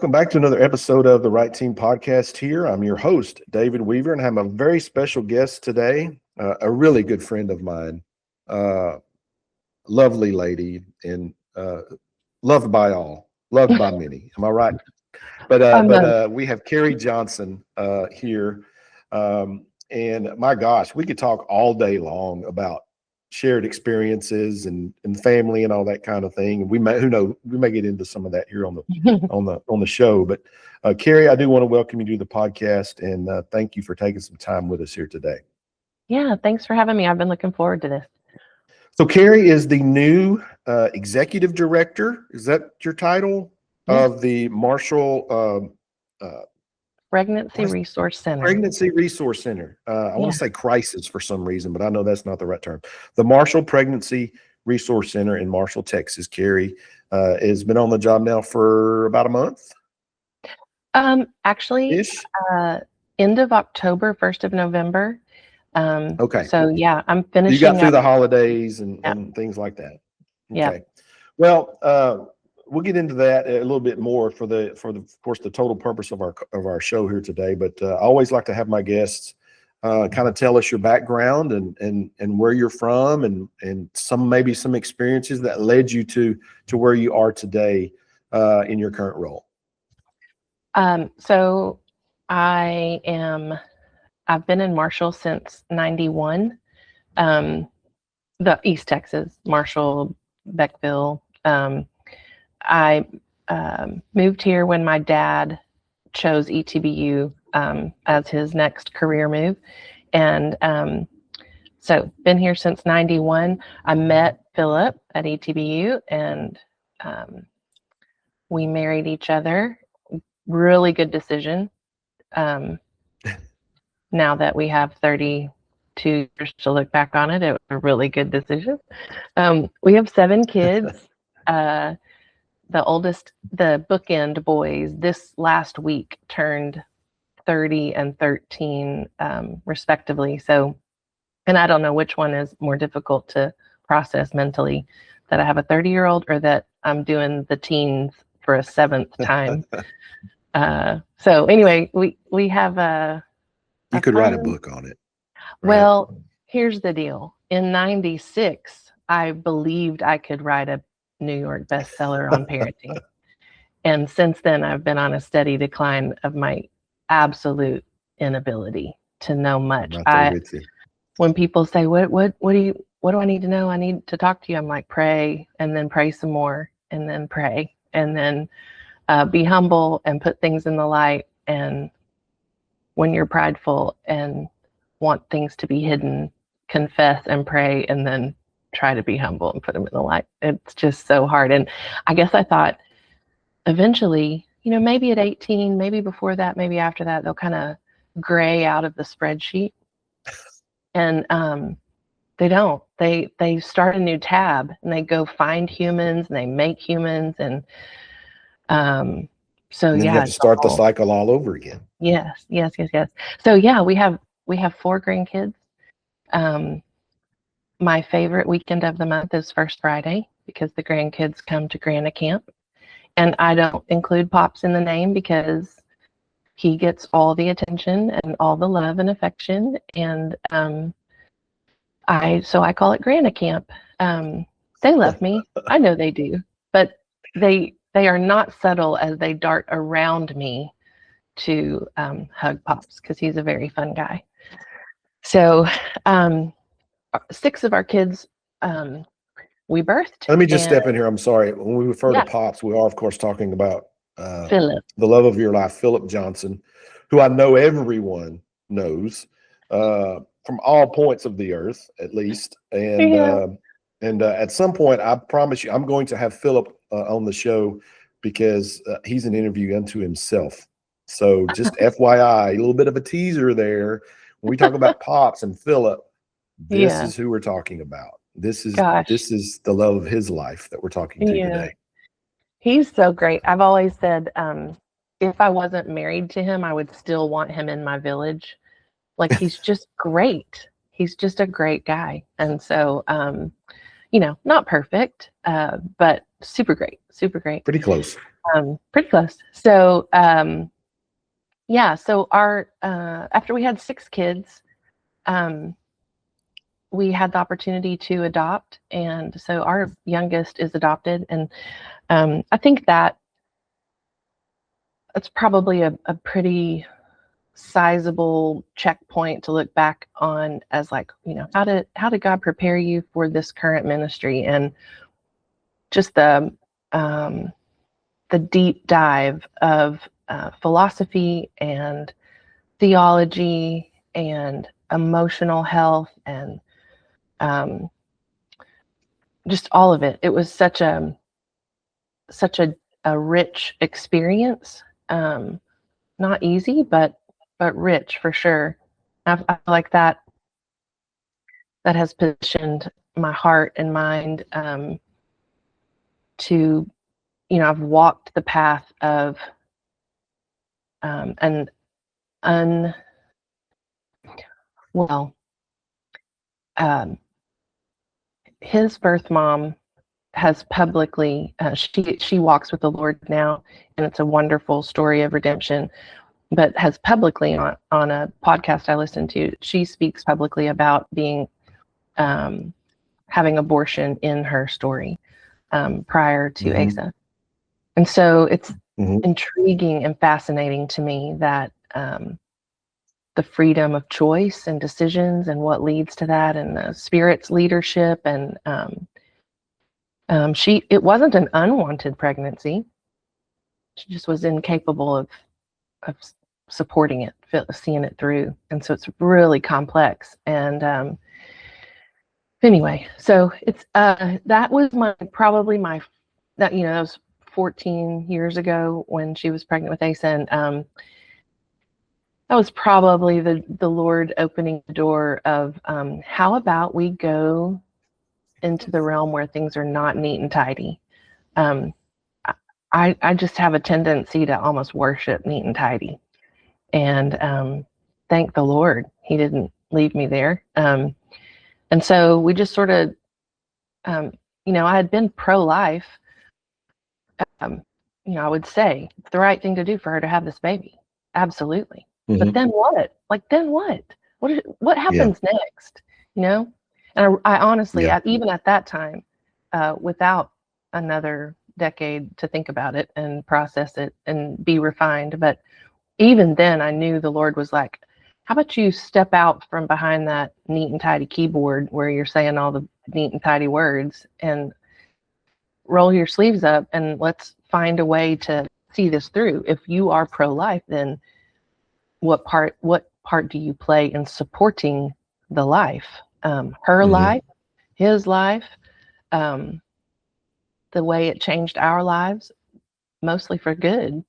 welcome back to another episode of the Right Team Podcast here. I'm your host, David Weaver, and I have a very special guest today, a really good friend of mine, lovely lady, and loved by all, loved by many. Am I right? But we have Cari Johnson here, and my gosh, we could talk all day long about shared experiences and family and all that kind of thing. And we may get into some of that here on the show. But Cari, I do want to welcome you to the podcast and thank you for taking some time with us here today. Yeah, thanks for having me. I've been looking forward to this. So Cari is the new executive director. Is that your title? Yeah. Of the Marshall Pregnancy Resource Center. Pregnancy Resource Center. I want to say crisis for some reason, but I know that's not the right term. The Marshall Pregnancy Resource Center in Marshall, Texas. Cari has been on the job now for about a month. Actually, end of October, 1st of November. Okay. So yeah, I'm finishing. You got through the holidays and things like that. Okay. Yeah. Well, we'll get into that a little bit more for of course, the total purpose of our show here today. But I always like to have my guests kind of tell us your background and where you're from and maybe some experiences that led you to where you are today in your current role. So I've been in Marshall since '91. The East Texas, Marshall, Beckville. I moved here when my dad chose ETBU as his next career move. And so been here since '91. I met Philip at ETBU and we married each other. Really good decision. Now that we have 32 years to look back on it, it was a really good decision. We have 7 kids. The oldest, the bookend boys, this last week turned 30 and 13, respectively. So, and I don't know which one is more difficult to process mentally, that I have a 30-year-old or that I'm doing the teens for a 7th time. So anyway, we have you could write a book on it. Right? Well, here's the deal. In '96, I believed I could write a New York bestseller on parenting. And since then, I've been on a steady decline of my absolute inability to know much. When people say, what do I need to know? I need to talk to you. I'm like, pray, and then pray some more, and then pray, and then be humble and put things in the light. And when you're prideful and want things to be hidden, confess and pray, and then try to be humble and put them in the light. It's just so hard. And I guess I thought eventually, maybe at 18, maybe before that, maybe after that, they'll kind of gray out of the spreadsheet. And they don't. They start a new tab and they go find humans and they make humans. And so you have to start the cycle all over again. Yes. So yeah, we have 4 grandkids. My favorite weekend of the month is First Friday because the grandkids come to Grana Camp. And I don't include Pops in the name because he gets all the attention and all the love and affection. And so I call it Grana Camp. They love me. I know they do. But they are not subtle as they dart around me to hug Pops because he's a very fun guy. So 6 of our kids we birthed. Let me just step in here. I'm sorry. When we refer to Pops, we are, of course, talking about Philip, the love of your life, Philip Johnson, who I know everyone knows from all points of the earth, at least. And at some point, I promise you, I'm going to have Philip on the show because he's an interview unto himself. So just FYI, a little bit of a teaser there. When we talk about Pops and Philip, this is who we're talking about. This is the love of his life that we're talking to today. He's so great. I've always said, if I wasn't married to him, I would still want him in my village. Like, he's just great. He's just a great guy. And so, not perfect, but super great, super great. Pretty close. Pretty close. So, yeah, so our after we had 6 kids, we had the opportunity to adopt, and so our youngest is adopted, and I think that it's probably a pretty sizable checkpoint to look back on as like, how did God prepare you for this current ministry, and just the deep dive of philosophy and theology and emotional health and just all of it. It was such a rich experience. Not easy, but rich for sure. I feel like that has positioned my heart and mind to, I've walked the path of an his birth mom has publicly, she walks with the Lord now, and it's a wonderful story of redemption, but has publicly on a podcast I listened to, she speaks publicly about being having abortion in her story prior to Asa. And so it's intriguing and fascinating to me that the freedom of choice and decisions and what leads to that, and the Spirit's leadership, and it wasn't an unwanted pregnancy. She just was incapable of supporting it, seeing it through. And so it's really complex. And anyway, so it's that was probably my that was 14 years ago when she was pregnant with Asa, and that was probably the Lord opening the door of how about we go into the realm where things are not neat and tidy. I just have a tendency to almost worship neat and tidy, and thank the Lord He didn't leave me there. And so we just sort of, I had been pro-life. I would say it's the right thing to do for her to have this baby, absolutely. But then what? Like, then what? What happens next? And I honestly, even at that time, without another decade to think about it and process it and be refined, but even then I knew the Lord was like, how about you step out from behind that neat and tidy keyboard where you're saying all the neat and tidy words and roll your sleeves up, and let's find a way to see this through. If you are pro-life, then what part do you play in supporting the life, her life, his life, the way it changed our lives, mostly for good,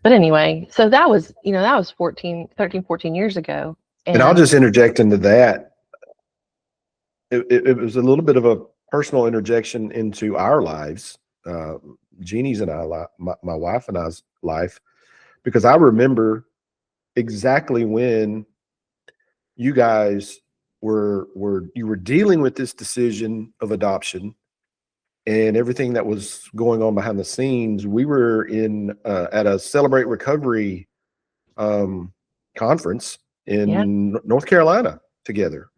but anyway, so that was 13-14 years ago. And I'll just interject into that. It was a little bit of a personal interjection into our lives, Jeannie's and my wife and I's life, because I remember exactly when you guys were dealing with this decision of adoption and everything that was going on behind the scenes. We were in at a Celebrate Recovery conference in North Carolina together.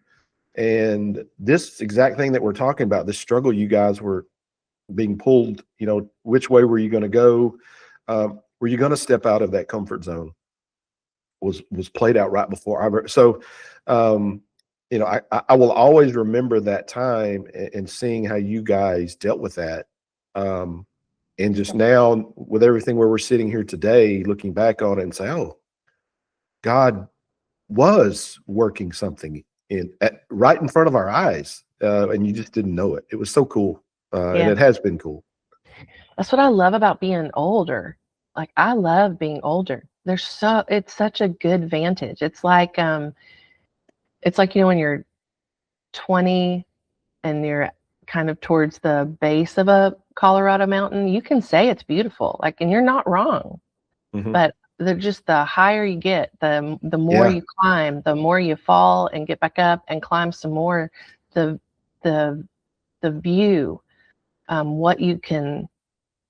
And this exact thing that we're talking about, this struggle you guys were being pulled, which way were you going to go? Were you going to step out of that comfort zone? Was played out right before so I will always remember that time and seeing how you guys dealt with that. And just now with everything where we're sitting here today, looking back on it and say, oh, God was working something right in front of our eyes, and you just didn't know it. It was so cool, and it has been cool. That's what I love about being older. Like, I love being older. It's such a good vantage. It's like when you're 20 and you're kind of towards the base of a Colorado mountain, you can say it's beautiful, and you're not wrong. But the higher you get, the more you climb, the more you fall and get back up and climb some more. The view what you can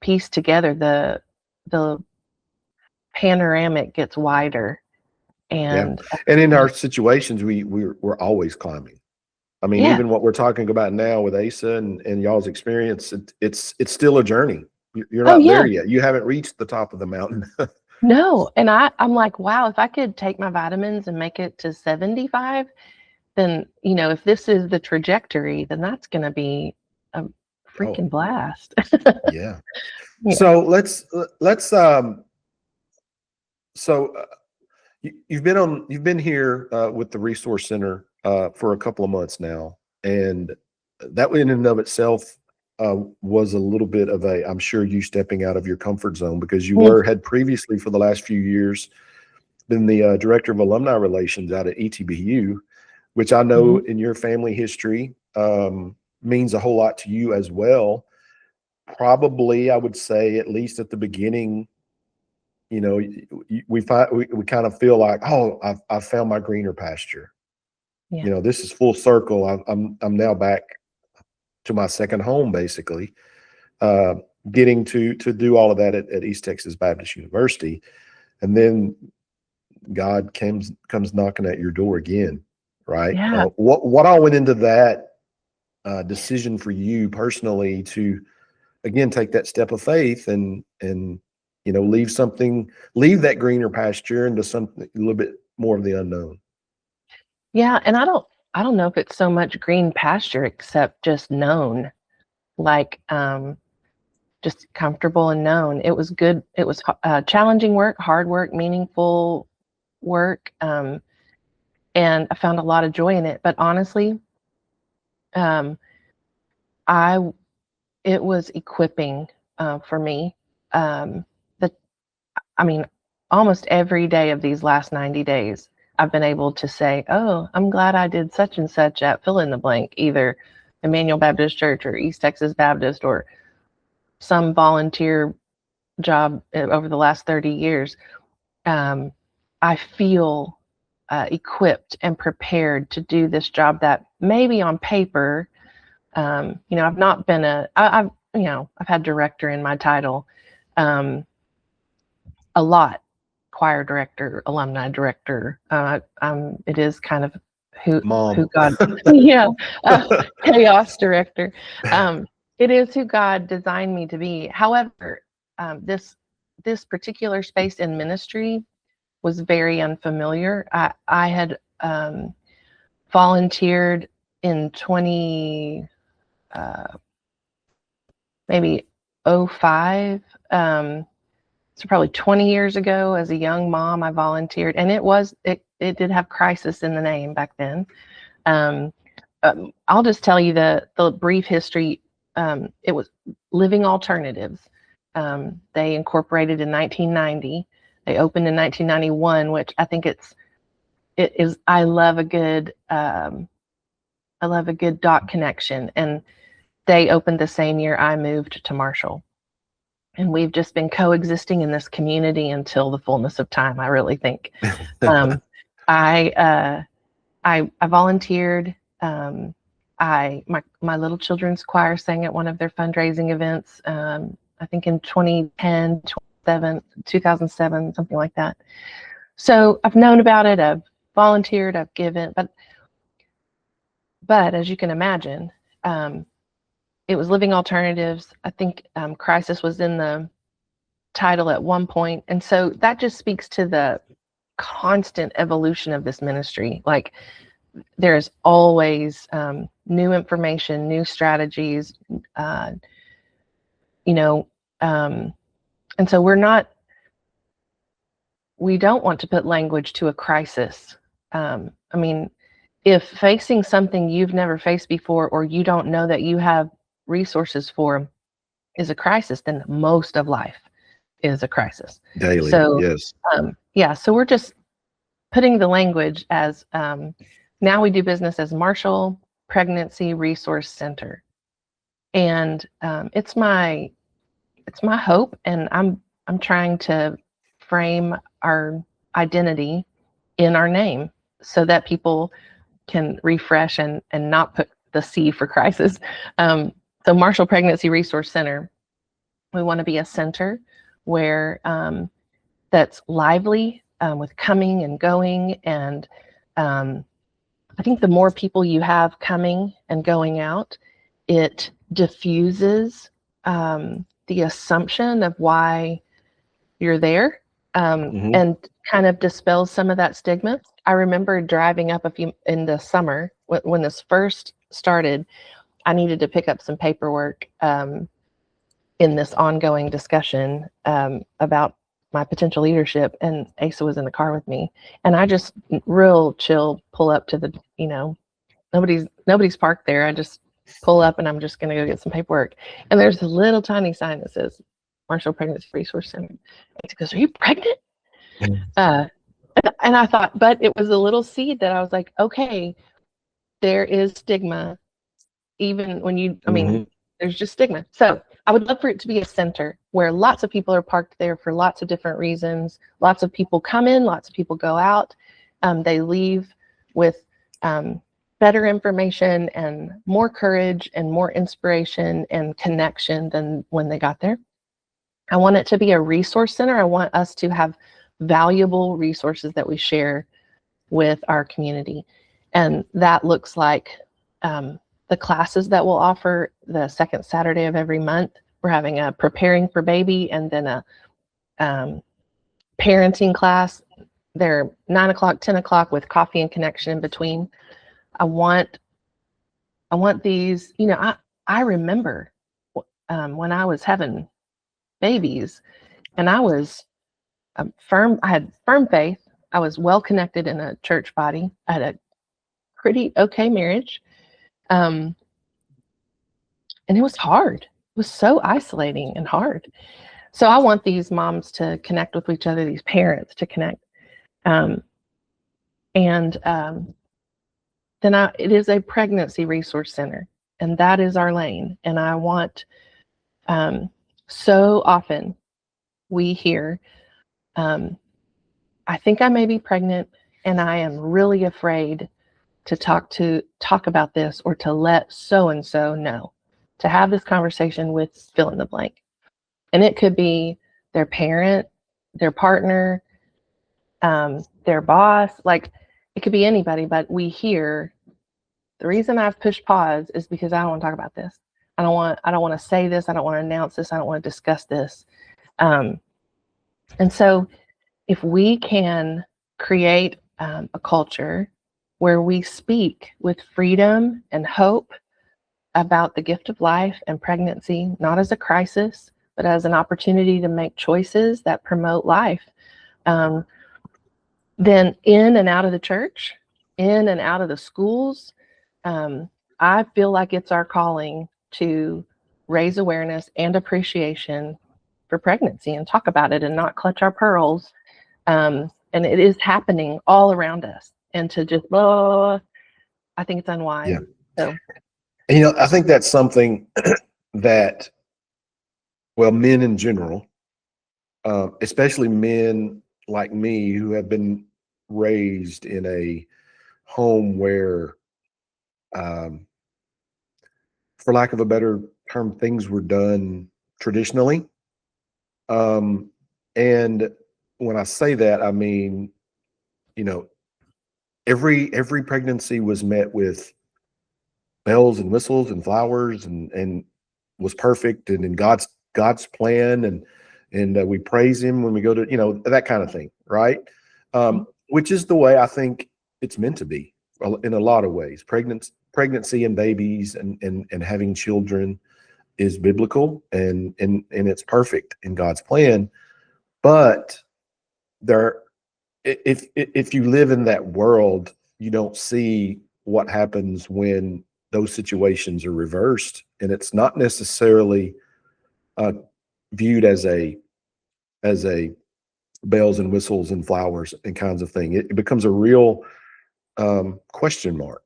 piece together, the panoramic gets wider. And and in our situations, we're always climbing. I mean, even what we're talking about now with Asa and y'all's experience, it's still a journey. You're not there yet. You haven't reached the top of the mountain. No. And I'm like, wow, if I could take my vitamins and make it to 75, then, if this is the trajectory, then that's going to be a freaking blast. Yeah. So you've been here with the Resource Center for a couple of months now, and that in and of itself was a little bit of I'm sure you stepping out of your comfort zone, because you had previously for the last few years been the director of alumni relations out at ETBU, which I know in your family history means a whole lot to you as well. Probably, I would say, at least at the beginning, we kind of feel like, oh, I've found my greener pasture. Yeah. This is full circle. I'm now back to my second home, basically, getting to do all of that at East Texas Baptist University. And then God comes knocking at your door again, right? Yeah. What all went into that decision for you personally to, again, take that step of faith and leave that greener pasture into something a little bit more of the unknown? Yeah. And I don't know if it's so much green pasture, except just known, like, just comfortable and known. It was good. It was challenging work, hard work, meaningful work. And I found a lot of joy in it. But honestly, it was equipping for me. Almost every day of these last 90 days, I've been able to say, oh, I'm glad I did such and such at fill in the blank, either Emmanuel Baptist Church or East Texas Baptist or some volunteer job over the last 30 years. I feel equipped and prepared to do this job that maybe on paper, I've not been I've had director in my title a lot, choir director, alumni director. It is kind of who God, chaos director. It is who God designed me to be. However, this particular space in ministry was very unfamiliar. I had volunteered in maybe 05. So probably 20 years ago, as a young mom, I volunteered, and it did have crisis in the name back then. I'll just tell you the brief history. It was Living Alternatives. They incorporated in 1990. They opened in 1991, which I think it is. I love a good dot connection, and they opened the same year I moved to Marshall. And we've just been coexisting in this community until the fullness of time, I really think. I volunteered. My little children's choir sang at one of their fundraising events, I think in 2010, 2007, something like that. So I've known about it. I've volunteered. I've given. But as you can imagine, it was Living Alternatives. I think crisis was in the title at one point. And so that just speaks to the constant evolution of this ministry. Like, there's always new information, new strategies, and so we don't want to put language to a crisis. If facing something you've never faced before, or you don't know that you have resources for, is a crisis, then most of life is a crisis. Daily, so, yes. So we're just putting the language as, now we do business as Marshall Pregnancy Resource Center. And it's my hope, and I'm trying to frame our identity in our name so that people can refresh and not put the C for crisis. So Marshall Pregnancy Resource Center, we want to be a center where that's lively, with coming and going. And I think the more people you have coming and going out, it diffuses the assumption of why you're there, and kind of dispels some of that stigma. I remember driving up in the summer when this first started. I needed to pick up some paperwork in this ongoing discussion about my potential leadership, and Asa was in the car with me, and I just real chill pull up to the, nobody's parked there. I just pull up and I'm just going to go get some paperwork, and there's a little tiny sign that says Marshall Pregnancy Resource Center. Asa goes, "Are you pregnant?" And I thought, but it was a little seed that I was like, okay, there is stigma, even when you, I mean, there's just stigma. So I would love for it to be a center where lots of people are parked there for lots of different reasons. Lots of people come in, lots of people go out. They leave with better information and more courage and more inspiration and connection than when they got there. I want it to be a resource center. I want us to have valuable resources that we share with our community. And that looks like the classes that we'll offer the second Saturday of every month. We're having a preparing for baby and then a parenting class. They're 9 o'clock, 10 o'clock with coffee and connection in between. I want these, I remember when I was having babies and I was I had firm faith. I was well connected in a church body. I had a pretty okay marriage. And it was hard. It was so isolating and hard. So I want these moms to connect with each other, these parents to connect. Then it is a pregnancy resource center, and that is our lane. And I want, so often we hear, I think I may be pregnant and I am really afraid to talk about this or to let so-and-so know, to have this conversation with fill in the blank. And it could be their parent, their partner, their boss, like it could be anybody, but we hear, the reason I've pushed pause is because I don't want to talk about this. I don't want to say this. I don't want to announce this. I don't want to discuss this. And so if we can create a culture where we speak with freedom and hope about the gift of life and pregnancy, not as a crisis, but as an opportunity to make choices that promote life, then in and out of the church, in and out of the schools, I feel like it's our calling to raise awareness and appreciation for pregnancy and talk about it and not clutch our pearls. And it is happening all around us. And to just, I think it's unwise. Yeah. So. And, I think that's something that, well, men in general, especially men like me who have been raised in a home where, for lack of a better term, things were done traditionally. And when I say that, I mean, every pregnancy was met with bells and whistles and flowers and was perfect and in God's plan, and we praise him when we go to, that kind of thing, right? Which is the way I think it's meant to be in a lot of ways. Pregnancy and babies and having children is biblical and it's perfect in God's plan. But if you live in that world, you don't see what happens when those situations are reversed, and it's not necessarily viewed as a bells and whistles and flowers and kinds of thing. It becomes a real question mark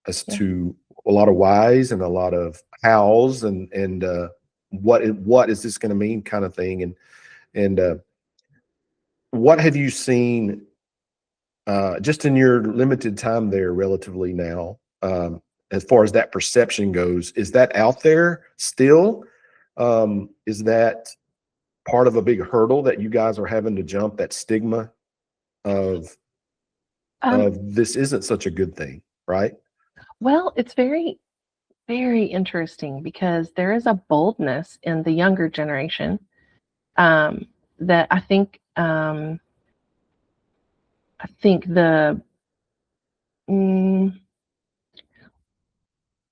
as to a lot of whys and a lot of hows and what is this going to mean kind of thing. And what have you seen just in your limited time there relatively now, as far as that perception goes. Is that out there still? Is that part of a big hurdle that you guys are having to jump, that stigma of this isn't such a good thing, right? Well, it's very, very interesting because there is a boldness in the younger generation that I think the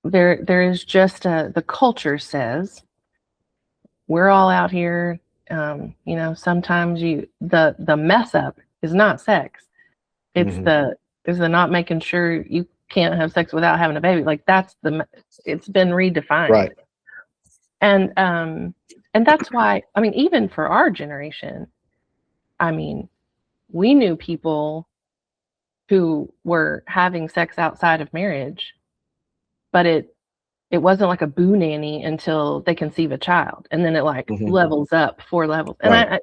there is just the culture says we're all out here. Sometimes the mess up is not sex. It's the not making sure you can't have sex without having a baby. Like it's been redefined. Right. And that's why, I mean, even for our generation, I mean, we knew people who were having sex outside of marriage, but it wasn't like a boo nanny until they conceive a child. And then it levels up 4 levels. And Right.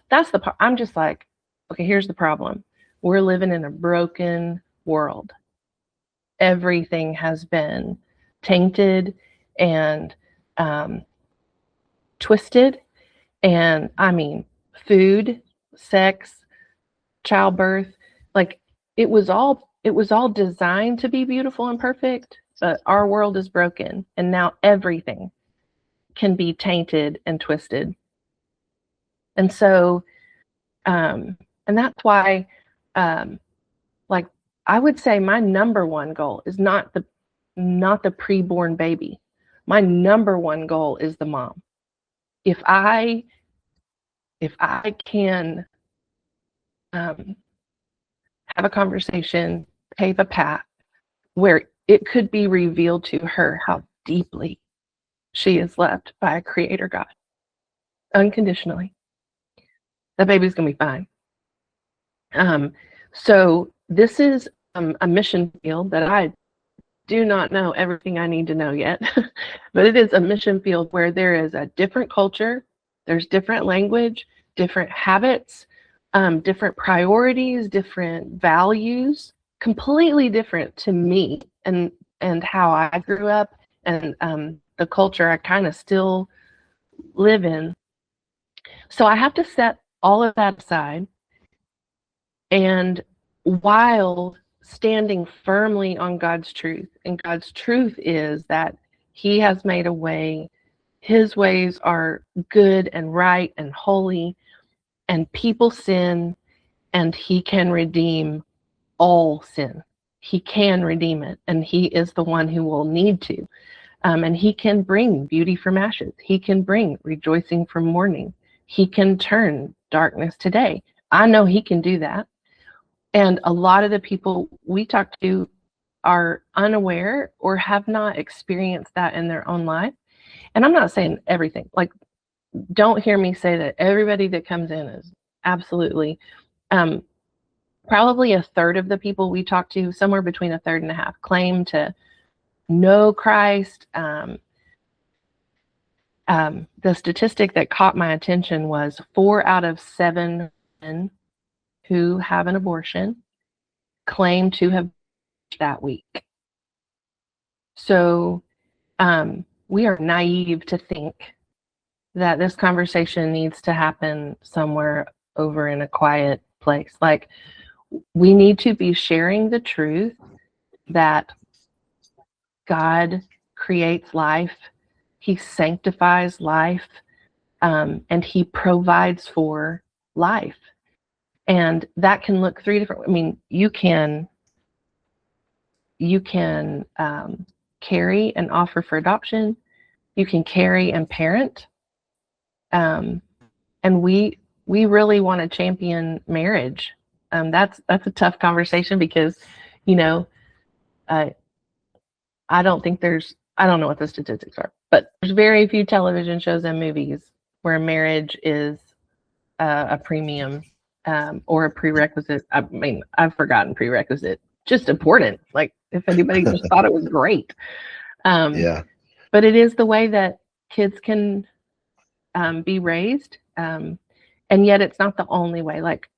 that's the part. I'm just like, okay, here's the problem. We're living in a broken world. Everything has been tainted and twisted. And I mean, food, sex, childbirth, like it was all designed to be beautiful and perfect, but our world is broken. And now everything can be tainted and twisted. And so, and that's why, like, I would say my number one goal is not the preborn baby. My number one goal is the mom. If I can have a conversation, pave a path where it could be revealed to her how deeply she is loved by a creator God, unconditionally, that baby's gonna be fine. So this is a mission field that I do not know everything I need to know yet, but it is a mission field where there is a different culture, there's different language, different habits, different priorities, different values, completely different to me and how I grew up and the culture I kind of still live in. So I have to set all of that aside, and while standing firmly on God's truth, and God's truth is that He has made a way, His ways are good and right and holy, and people sin, and He can redeem all sin. He can redeem it, and He is the one who will need to. And He can bring beauty from ashes. He can bring rejoicing from mourning. He can turn darkness to day. I know He can do that. And a lot of the people we talk to are unaware or have not experienced that in their own life. And I'm not saying everything. Like, don't hear me say that everybody that comes in is absolutely. Probably a third of the people we talk to, somewhere between a third and a half, claim to know Christ. The statistic that caught my attention was 4 out of 7 men who have an abortion claim to have that week. So we are naive to think that this conversation needs to happen somewhere over in a quiet place. Like, we need to be sharing the truth that God creates life, He sanctifies life, and He provides for life. And that can look 3 different. I mean, you can carry and offer for adoption. You can carry and parent. And we really want to champion marriage. That's a tough conversation because, I don't know what the statistics are, but there's very few television shows and movies where marriage is a premium or a prerequisite. I mean, I've forgotten prerequisite. Just important. Like, if anybody just thought it was great. Yeah. But it is the way that kids can be raised. And yet it's not the only way. Like,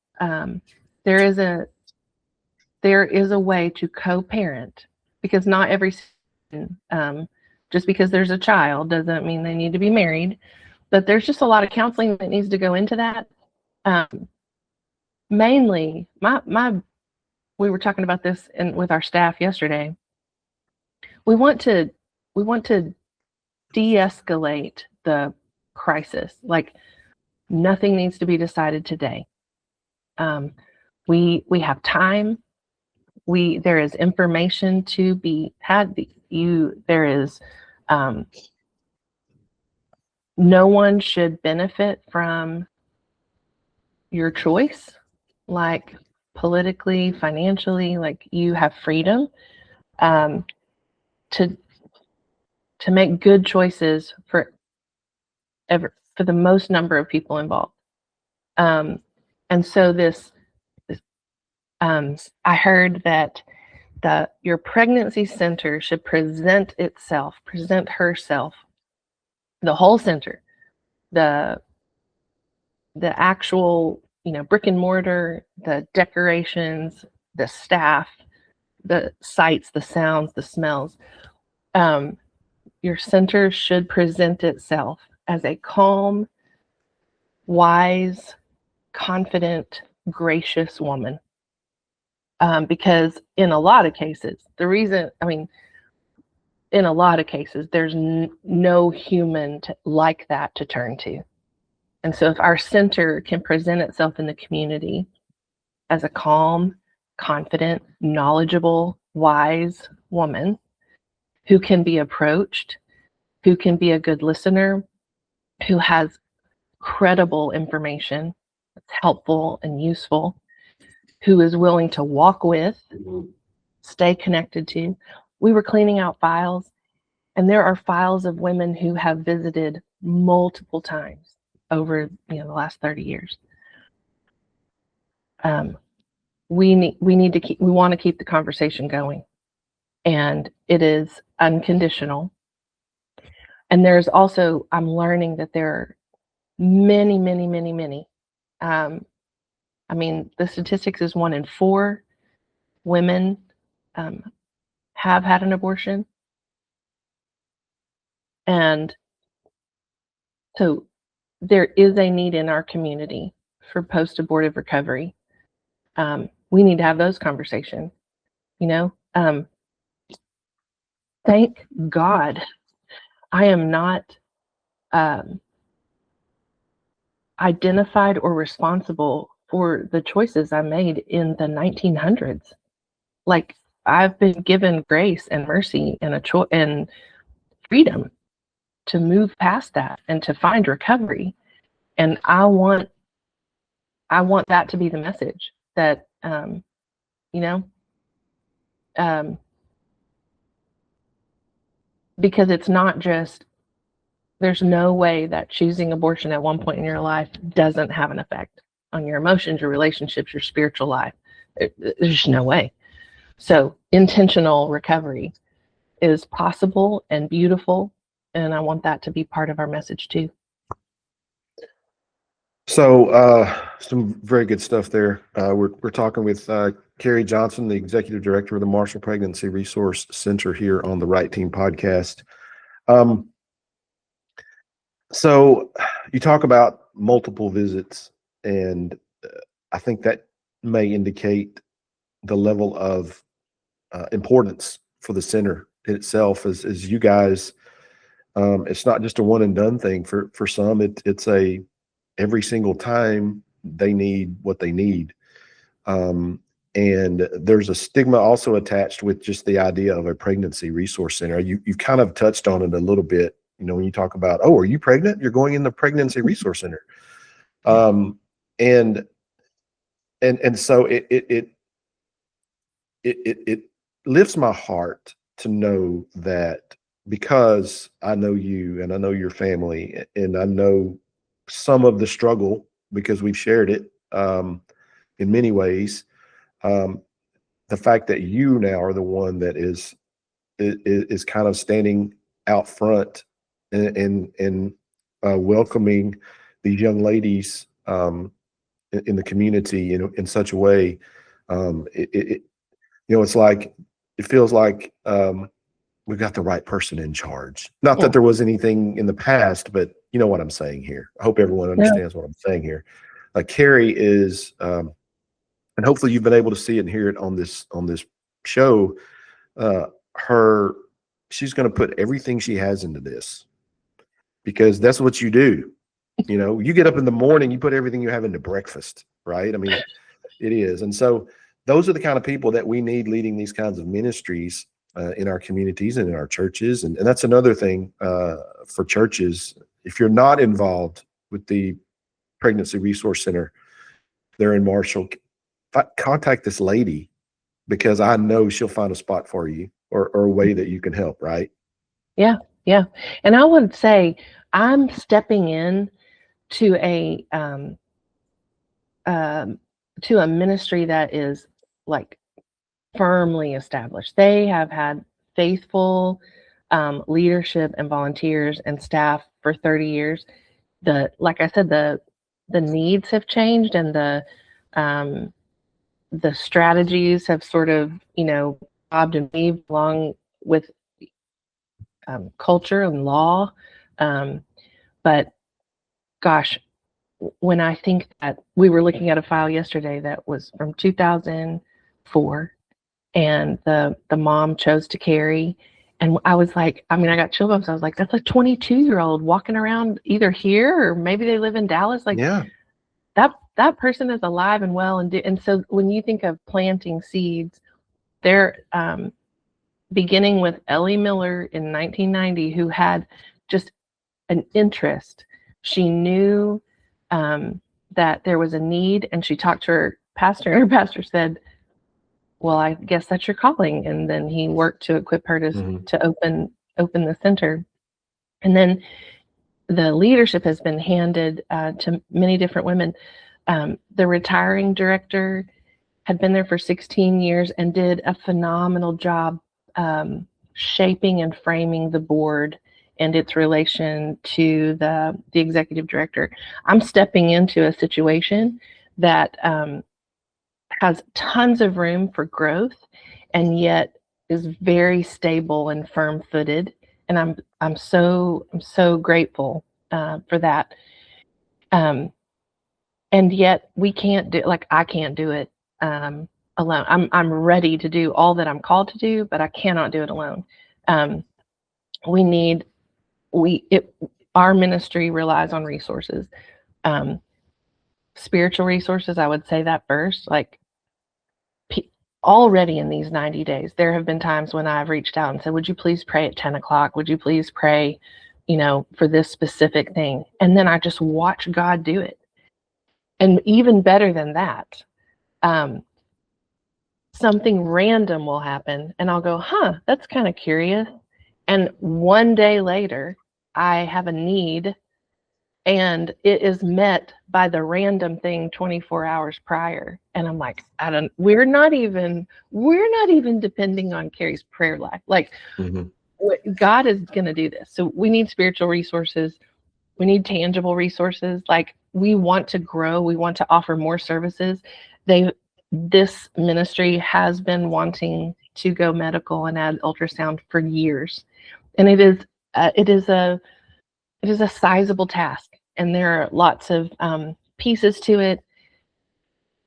there is a way to co-parent, because not every Just because there's a child doesn't mean they need to be married, but there's just a lot of counseling that needs to go into that. Mainly, we were talking about this with our staff yesterday. We want to de-escalate the crisis. Like, nothing needs to be decided today. We have time. There is information to be had. There is no one should benefit from your choice, like politically, financially. Like, you have freedom to make good choices for the most number of people involved. And so I heard that your pregnancy center should present herself, the whole center, the actual, brick and mortar, the decorations, the staff, the sights, the sounds, the smells. Your center should present itself as a calm, wise, confident, gracious woman. Because in a lot of cases, there's no human like that to turn to. And so if our center can present itself in the community as a calm, confident, knowledgeable, wise woman who can be approached, who can be a good listener, who has credible information that's helpful and useful, who is willing to walk with, stay connected to. We were cleaning out files, and there are files of women who have visited multiple times over the last 30 years. We want to keep the conversation going, and it is unconditional. And there's also, I'm learning that there are many, many, many, many. The statistics is 1 in 4 women have had an abortion. And so there is a need in our community for post-abortive recovery. We need to have those conversations, thank God I am not identified or responsible for the choices I made in the 1900s. Like, I've been given grace and mercy and and freedom to move past that and to find recovery. And I want that to be the message that, because it's not just, there's no way that choosing abortion at one point in your life doesn't have an effect on your emotions, your relationships, your spiritual life. There's just no way. So intentional recovery is possible and beautiful, and I want that to be part of our message too. So some very good stuff there. We're talking with Cari Johnson, the Executive Director of the Marshall Pregnancy Resource Center here on the Right Team podcast. So you talk about multiple visits, and I think that may indicate the level of importance for the center itself as you guys. It's not just a one and done thing for some. It's a every single time they need what they need. And there's a stigma also attached with just the idea of a pregnancy resource center. You've kind of touched on it a little bit, when you talk about, oh, are you pregnant? You're going in the pregnancy resource center. And so it lifts my heart to know that, because I know you and I know your family, and I know some of the struggle because we've shared it in many ways. The fact that you now are the one that is kind of standing out front and welcoming these young ladies in the community, in such a way, it's like, it feels like we've got the right person in charge. Not that there was anything in the past, but you know what I'm saying here. I hope everyone understands what I'm saying here. Like Cari is, and hopefully you've been able to see it and hear it on this show. She's going to put everything she has into this, because that's what you do. You know, you get up in the morning, you put everything you have into breakfast, right? I mean, it is. And so those are the kind of people that we need leading these kinds of ministries in our communities and in our churches. And that's another thing for churches. If you're not involved with the Pregnancy Resource Center there in Marshall, contact this lady, because I know she'll find a spot for you or a way that you can help, right? Yeah, yeah. And I would say I'm stepping in to a ministry that is like firmly established. They have had faithful leadership and volunteers and staff for 30 years. Like I said, the needs have changed, and the strategies have sort of, bobbed and weaved along with culture and law. But gosh, when I think that we were looking at a file yesterday that was from 2004, and the mom chose to carry, and I was like, I got chill bumps. I was like, that's a 22-year-old walking around either here or maybe they live in Dallas. Like, yeah, that person is alive and well, and so when you think of planting seeds, they're beginning with Ellie Miller in 1990, who had just an interest. She knew that there was a need, and she talked to her pastor, and her pastor said, well, I guess that's your calling. And then he worked to equip her to open the center. And then the leadership has been handed to many different women. The retiring director had been there for 16 years and did a phenomenal job shaping and framing the board and its relation to the executive director. I'm stepping into a situation that has tons of room for growth, and yet is very stable and firm-footed. And I'm so grateful for that. And yet we can't do, like, I can't do it alone. I'm ready to do all that I'm called to do, but I cannot do it alone. Our ministry relies on resources, spiritual resources. I would say that first. Like, already in these 90 days, there have been times when I've reached out and said, would you please pray at 10 o'clock? Would you please pray, for this specific thing? And then I just watch God do it. And even better than that, something random will happen, and I'll go, that's kind of curious. And one day later, I have a need, and it is met by the random thing 24 hours prior. And I'm like, we're not even depending on Cari's prayer life. Like, God is going to do this. So we need spiritual resources. We need tangible resources. Like, we want to grow. We want to offer more services. This ministry has been wanting to go medical and add ultrasound for years. And it is a sizable task. And there are lots of pieces to it,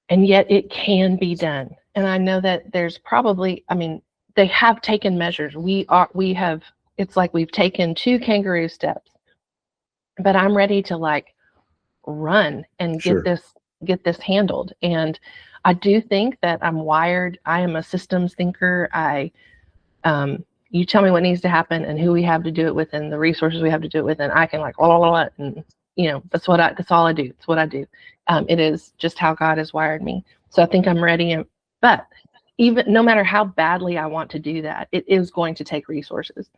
and yet it can be done. And I know that there's probably, they have taken measures. It's like we've taken 2 kangaroo steps, but I'm ready to run and get this handled. And I do think that I'm wired. I am a systems thinker. You tell me what needs to happen and who we have to do it with and the resources we have to do it with, and I can and that's all I do. It's what I do. It is just how God has wired me. So I think I'm ready. But even no matter how badly I want to do that, it is going to take resources.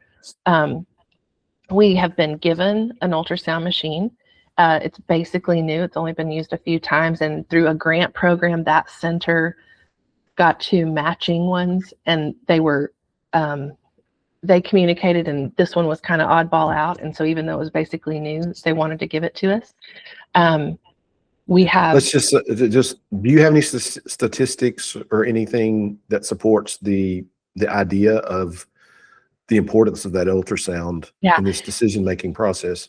We have been given an ultrasound machine. It's basically new. It's only been used a few times, and through a grant program, that center got 2 matching ones, and they communicated, and this one was kind of oddball out. And so even though it was basically new, they wanted to give it to us. We have. Let's just do you have any statistics or anything that supports the idea of the importance of that ultrasound Yeah. in this decision-making process?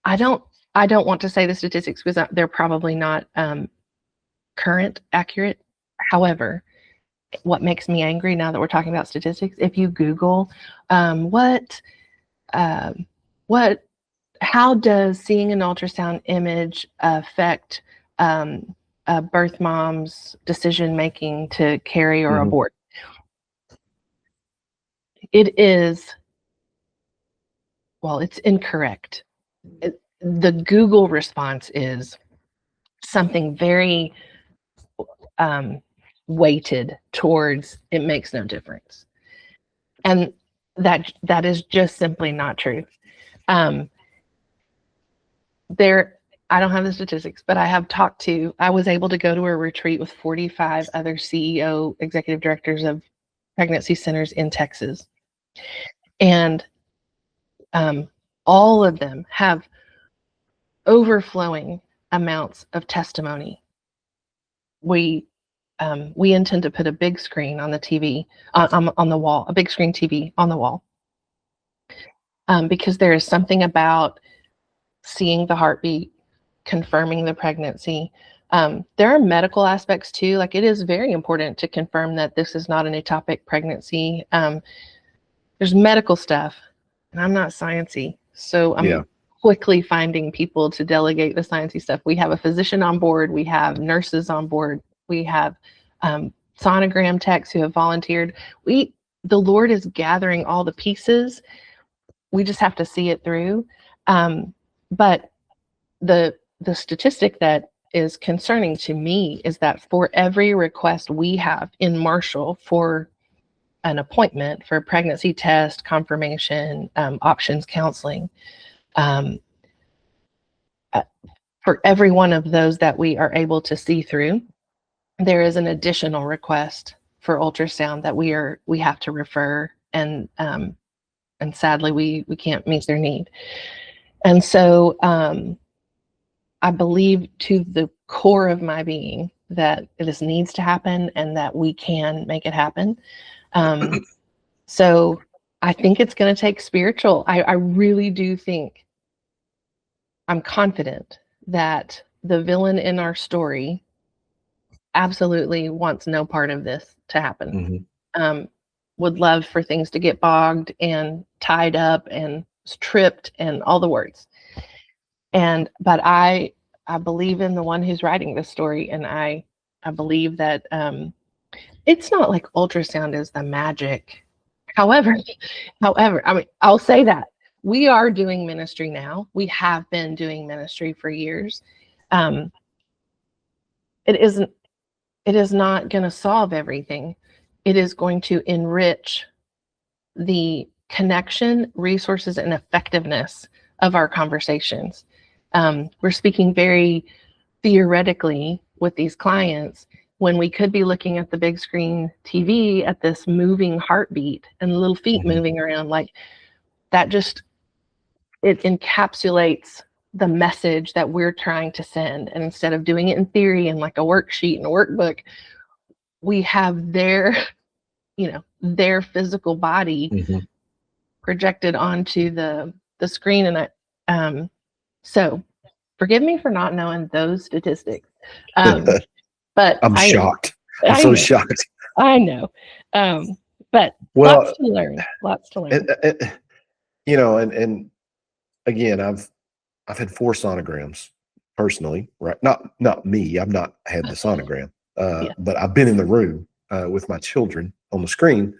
I don't want to say the statistics because they're probably not current, accurate. However, what makes me angry now that we're talking about statistics, if you Google how does seeing an ultrasound image affect a birth mom's decision making to carry or abort? It is, well, it's incorrect. The Google response is something very weighted towards it makes no difference, and that is just simply not true. I don't have the statistics, but I was able to go to a retreat with 45 other CEO, executive directors of pregnancy centers in Texas, and all of them have overflowing amounts of testimony. We intend to put a big screen on the TV on the wall, a big screen TV on the wall, because there is something about seeing the heartbeat, confirming the pregnancy. There are medical aspects too. Like, it is very important to confirm that this is not an ectopic pregnancy. There's medical stuff, and I'm not sciencey, so I'm quickly finding people to delegate the sciencey stuff. We have a physician on board. We have nurses on board. We have sonogram techs who have volunteered. The Lord is gathering all the pieces. We just have to see it through. But the statistic that is concerning to me is that for every request we have in Marshall for an appointment for a pregnancy test, confirmation, options counseling, for every one of those that we are able to see through, there is an additional request for ultrasound that we have to refer, and sadly we can't meet their need. And so I believe to the core of my being that this needs to happen and that we can make it happen. So I think it's going to take spiritual. I really do think, I'm confident that the villain in our story absolutely wants no part of this to happen. Would love for things to get bogged and tied up and tripped and all the words. But I believe in the one who's writing this story, and I believe that it's not like ultrasound is the magic. However, I mean, I'll say that we are doing ministry now. We have been doing ministry for years. It is not going to solve everything. It is going to enrich the connection, resources, and effectiveness of our conversations. We're speaking very theoretically with these clients when we could be looking at the big screen TV at this moving heartbeat and little feet moving around. Like, that just, it encapsulates the message that we're trying to send. And instead of doing it in theory and like a worksheet and a workbook, we have their physical body projected onto the screen. And so forgive me for not knowing those statistics. But I'm shocked. I'm so shocked. I know. But lots to learn. And again, I've had 4 sonograms personally, right? Not me. I've not had the sonogram, but I've been in the room with my children on the screen,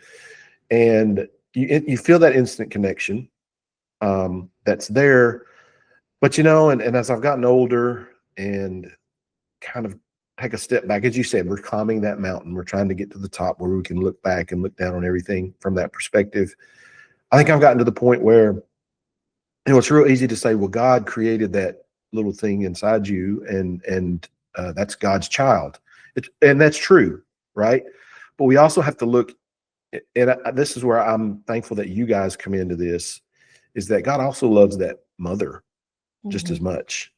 and you feel that instant connection that's there. But and as I've gotten older and kind of take a step back, as you said, we're climbing that mountain. We're trying to get to the top where we can look back and look down on everything from that perspective. I think I've gotten to the point where it's real easy to say, well, God created that little thing inside you, and that's God's child. And that's true, right? But we also have to look, and this is where I'm thankful that you guys come into this, is that God also loves that mother just as much,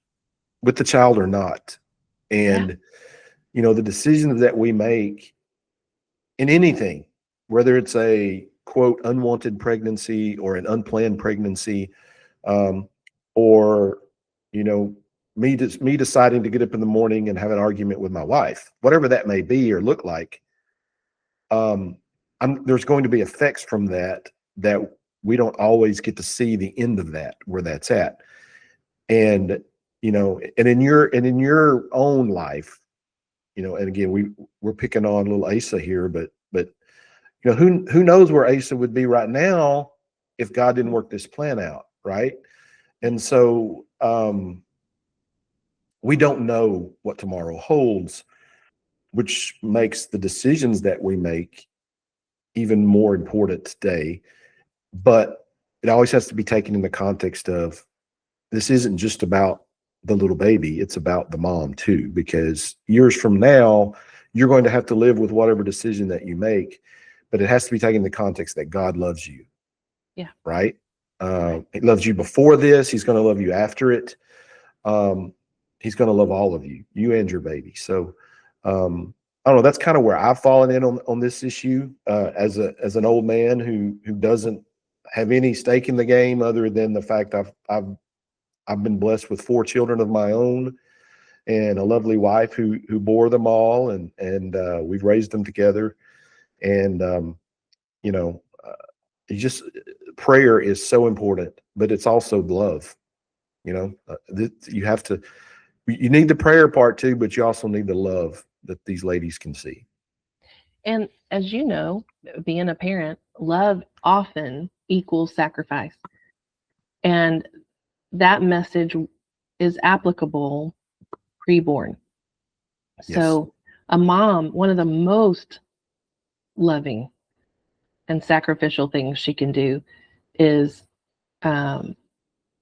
with the child or not. And the decisions that we make in anything, whether it's a quote unwanted pregnancy or an unplanned pregnancy, or me deciding to get up in the morning and have an argument with my wife, whatever that may be or look like. There's going to be effects from that we don't always get to see the end of that, where that's at. And and in your own life, and again, we're picking on little Asa here, but who knows where Asa would be right now if God didn't work this plan out, right? And so we don't know what tomorrow holds, which makes the decisions that we make even more important today. But it always has to be taken in the context of, this isn't just about the little baby, it's about the mom too, because years from now, you're going to have to live with whatever decision that you make, but it has to be taken in the context that God loves you. Yeah. Right? He loves you before this. He's going to love you after it. He's going to love all of you, you and your baby. So, I don't know. That's kind of where I've fallen in on this issue, as an old man who doesn't have any stake in the game other than the fact I've been blessed with 4 children of my own and a lovely wife who bore them all, and we've raised them together. And just prayer is so important, but it's also love. You have to. You need the prayer part too, but you also need the love that these ladies can see. And as you know, being a parent, love often equals sacrifice. And that message is applicable preborn. Yes. So a mom, one of the most loving and sacrificial things she can do is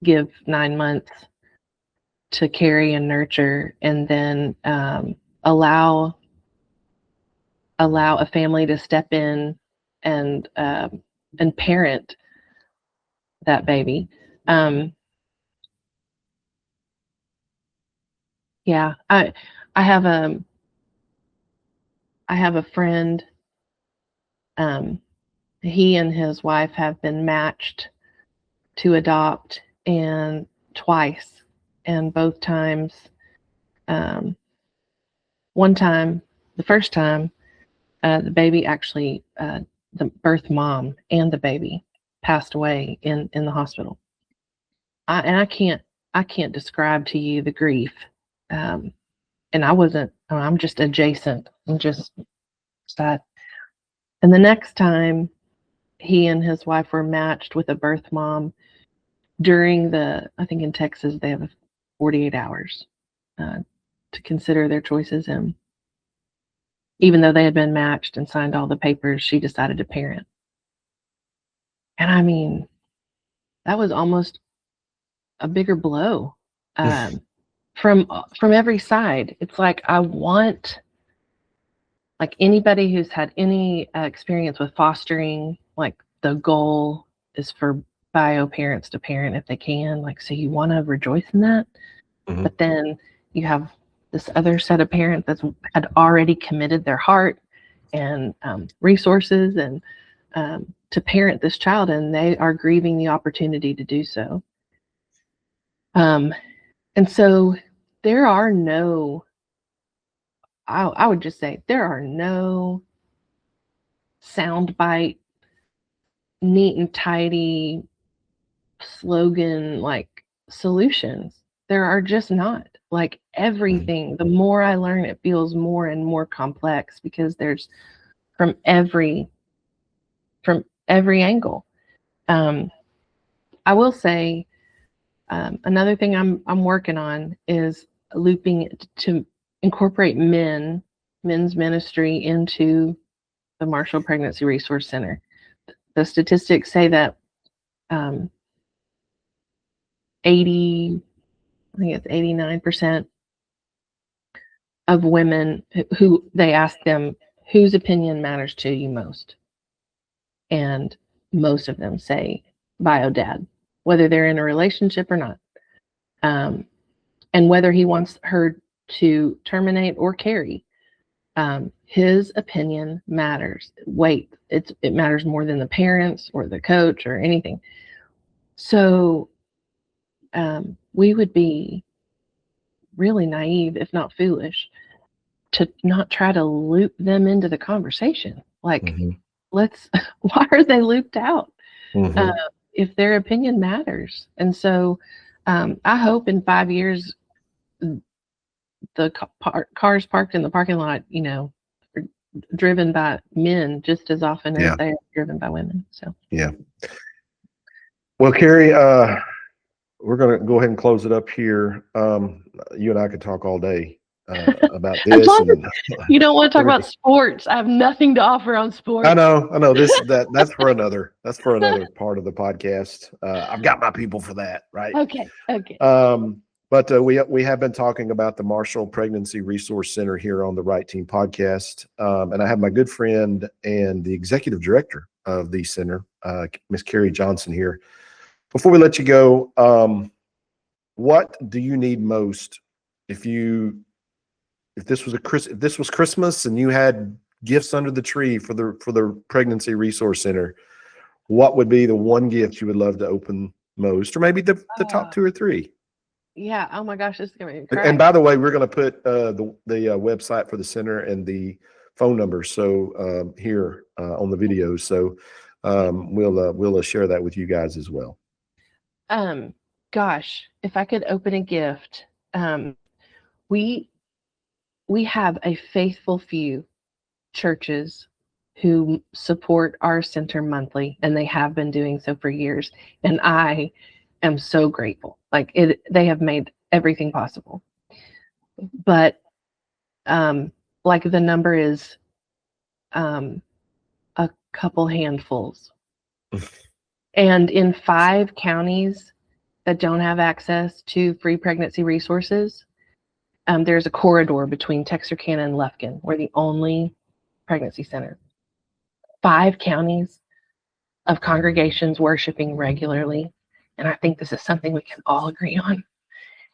give 9 months to carry and nurture, and then allow a family to step in and parent that baby. Yeah, I have a friend. He and his wife have been matched to adopt, and twice, and both times, one time, the first time, the baby actually, the birth mom and the baby passed away in the hospital. I can't describe to you the grief. And I'm just adjacent. I'm just sad. And the next time he and his wife were matched with a birth mom during I think in Texas, they have 48 hours to consider their choices. And even though they had been matched and signed all the papers, she decided to parent. And I mean, that was almost a bigger blow from every side. It's like, I want, like, anybody who's had any experience with fostering, like, the goal is for bio parents to parent if they can. Like, so you want to rejoice in that. Mm-hmm. But then you have this other set of parents that had already committed their heart and resources and to parent this child, and they are grieving the opportunity to do so. And so there are no, I would just say, there are no soundbite, neat and tidy slogan like solutions. There are just not. Like, everything, the more I learn, it feels more and more complex, because there's from every angle. I will say, another thing I'm working on is looping to incorporate men's ministry into the Marshall Pregnancy Resource Center. The statistics say that 89% of women who they ask them, whose opinion matters to you most? And most of them say bio dad, whether they're in a relationship or not. And whether he wants her to terminate or carry. his opinion matters. Wait, it matters more than the parents or the coach or anything. So we would be really naive, if not foolish, to not try to loop them into the conversation. Like, why are they looped out? If their opinion matters. And so I hope in 5 years, the cars parked in the parking lot, are driven by men just as often as they are driven by women. So, yeah. Well, Cari, we're going to go ahead and close it up here. You and I could talk all day about this. As long as you don't want to talk about sports. I have nothing to offer on sports. I know. That's for another part of the podcast. I've got my people for that, right? Okay. But we have been talking about the Marshall Pregnancy Resource Center here on the Right Team podcast. And I have my good friend and the executive director of the center, Miss Cari Johnson here. Before we let you go, what do you need most if this was Christmas and you had gifts under the tree for the Pregnancy Resource Center? What would be the one gift you would love to open most, or maybe the top 2 or 3? Yeah. Oh my gosh, this is gonna be crazy. And by the way, we're going to put the website for the center and the phone number so here on the video. So we'll share that with you guys as well. Gosh, if I could open a gift, we have a faithful few churches who support our center monthly, and they have been doing so for years. And I am so grateful. They have made everything possible. But the number is a couple handfuls. And in 5 counties that don't have access to free pregnancy resources, there's a corridor between Texarkana and Lufkin. We're the only pregnancy center. 5 counties of congregations worshiping regularly. And I think this is something we can all agree on.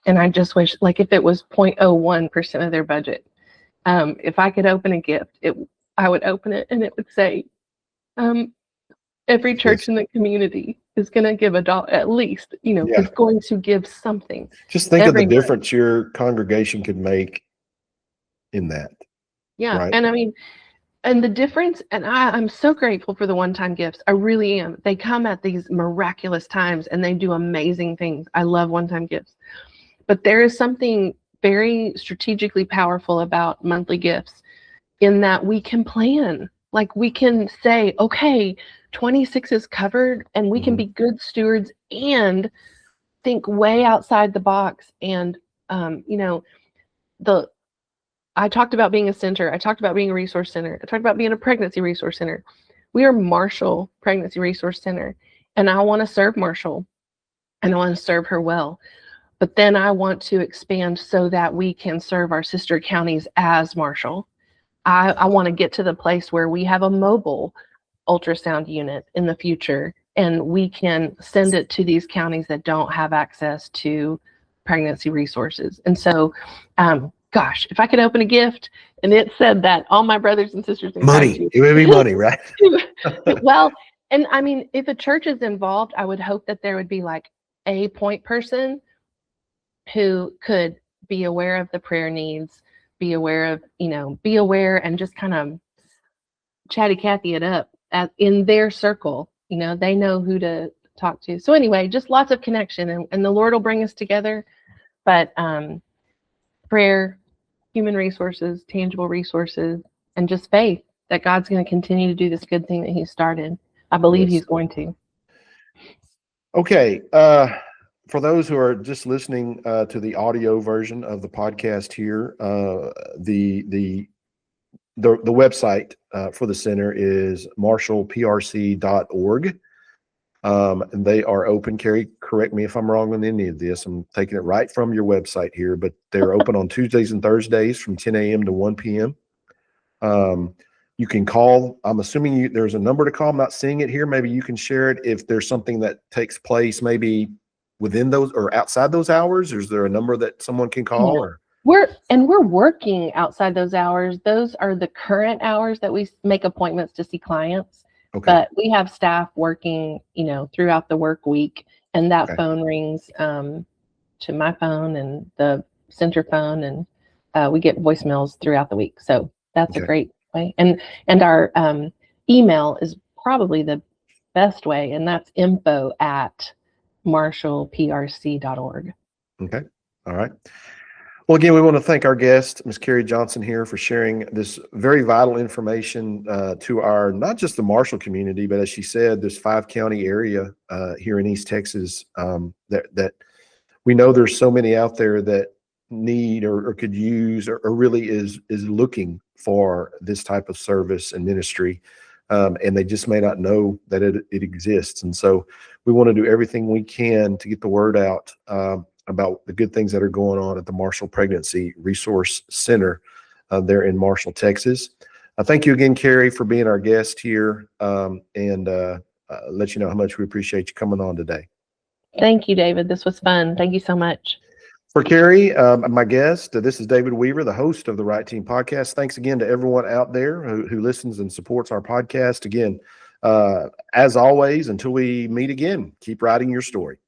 And I just wish, if it was 0.01% of their budget, if I could open a gift, I would open it and it would say, every church in the community is going to give $1 at least, is going to give something. Just think of the difference your congregation could make in that. Yeah. Right? And I mean, and the difference, and I'm so grateful for the one-time gifts. I really am. They come at these miraculous times and they do amazing things. I love one-time gifts. But there is something very strategically powerful about monthly gifts in that we can plan. We can say, okay, 26 is covered, and we can be good stewards and think way outside the box. And, I talked about being a center. I talked about being a resource center. I talked about being a pregnancy resource center. We are Marshall Pregnancy Resource Center, and I want to serve Marshall, and I want to serve her well. But then I want to expand so that we can serve our sister counties as Marshall. I want to get to the place where we have a mobile ultrasound unit in the future, and we can send it to these counties that don't have access to pregnancy resources. And so, gosh, if I could open a gift and it said that all my brothers and sisters in Christ, it would be money, right? Well, and I mean, if a church is involved, I would hope that there would be a point person who could be aware of the prayer needs, be aware and just kind of chatty Cathy it up in their circle. They know who to talk to. So anyway, just lots of connection, and the Lord will bring us together. But prayer, human resources, tangible resources, and just faith that God's going to continue to do this good thing that He started. I believe He's going to. Okay. For those who are just listening to the audio version of the podcast here, the website for the center is marshallprc.org. And they are open. Cari, correct me if I'm wrong on any of this. I'm taking it right from your website here, but they're open on Tuesdays and Thursdays from 10 a.m. to 1 p.m. You can call. I'm assuming there's a number to call. I'm not seeing it here. Maybe you can share it if there's something that takes place maybe within those or outside those hours. Is there a number that someone can call? Yeah. Or We're working outside those hours. Those are the current hours that we make appointments to see clients. Okay. But we have staff working, throughout the work week, and that Okay. phone rings to my phone and the center phone, and we get voicemails throughout the week. So that's a Okay. great way. And our email is probably the best way, and that's info@marshallprc.org. Okay. All right. Well, again, we want to thank our guest, Ms. Cari Johnson, here for sharing this very vital information to our, not just the Marshall community, but as she said, this 5-county area here in East Texas that we know there's so many out there that need or could use or really is looking for this type of service and ministry. And they just may not know that it exists. And so we want to do everything we can to get the word out about the good things that are going on at the Marshall Pregnancy Resource Center there in Marshall, Texas. Thank you again, Cari, for being our guest here, and let you know how much we appreciate you coming on today. Thank you, David. This was fun. Thank you so much. For Cari, my guest, this is David Weaver, the host of the Right Team Podcast. Thanks again to everyone out there who listens and supports our podcast. Again, as always, until we meet again, keep writing your story.